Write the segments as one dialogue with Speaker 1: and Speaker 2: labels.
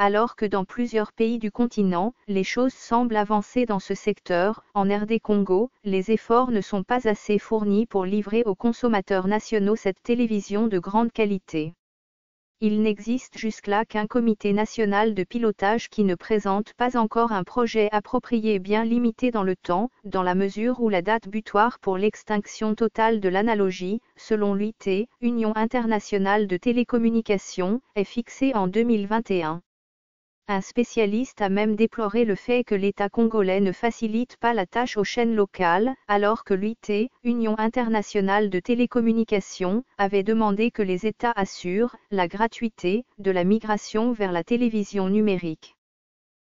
Speaker 1: alors que dans plusieurs pays du continent, les choses semblent avancer dans ce secteur. En RD Congo, les efforts ne sont pas assez fournis pour livrer aux consommateurs nationaux cette télévision de grande qualité. Il n'existe jusque-là qu'un comité national de pilotage qui ne présente pas encore un projet approprié bien limité dans le temps, dans la mesure où la date butoir pour l'extinction totale de l'analogie, selon l'UIT, Union internationale de télécommunications, est fixée en 2021. Un spécialiste a même déploré le fait que l'État congolais ne facilite pas la tâche aux chaînes locales, alors que l'UIT, Union internationale de télécommunications, avait demandé que les États assurent la gratuité de la migration vers la télévision numérique.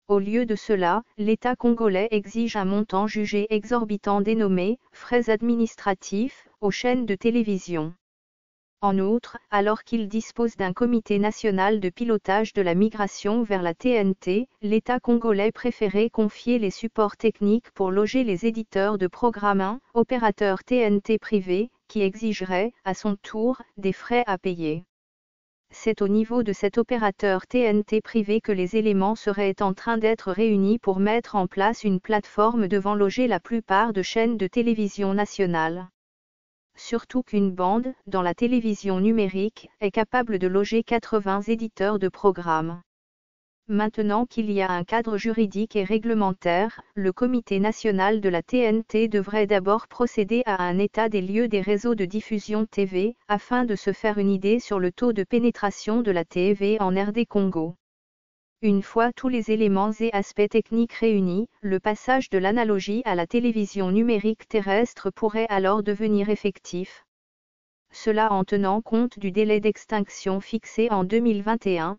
Speaker 1: Au lieu de cela, l'État congolais exige un montant jugé exorbitant dénommé « frais administratifs » aux chaînes de télévision. En outre, alors qu'il dispose d'un comité national de pilotage de la migration vers la TNT, l'État congolais préférait confier les supports techniques pour loger les éditeurs de programmes, opérateurs TNT privés, qui exigeraient, à son tour, des frais à payer. C'est au niveau de cet opérateur TNT privé que les éléments seraient en train d'être réunis pour mettre en place une plateforme devant loger la plupart de chaînes de télévision nationales. Surtout qu'une bande, dans la télévision numérique, est capable de loger 80 éditeurs de programmes. Maintenant qu'il y a un cadre juridique et réglementaire, le Comité national de la TNT devrait d'abord procéder à un état des lieux des réseaux de diffusion TV, afin de se faire une idée sur le taux de pénétration de la TV en RD Congo. Une fois tous les éléments et aspects techniques réunis, le passage de l'analogie à la télévision numérique terrestre pourrait alors devenir effectif. Cela en tenant compte du délai d'extinction fixé en 2021.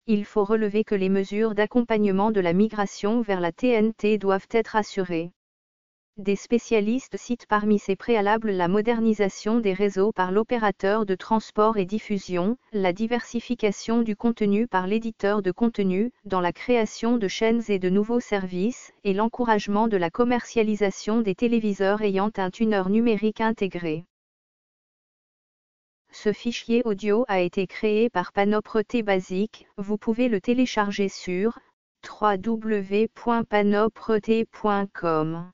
Speaker 1: Il faut relever que les mesures d'accompagnement de la migration vers la TNT doivent être assurées. Des spécialistes citent parmi ces préalables la modernisation des réseaux par l'opérateur de transport et diffusion, la diversification du contenu par l'éditeur de contenu, dans la création de chaînes et de nouveaux services, et l'encouragement de la commercialisation des téléviseurs ayant un tuner numérique intégré. Ce fichier audio a été créé par Panopre Basic, vous pouvez le télécharger sur www.panopret.com.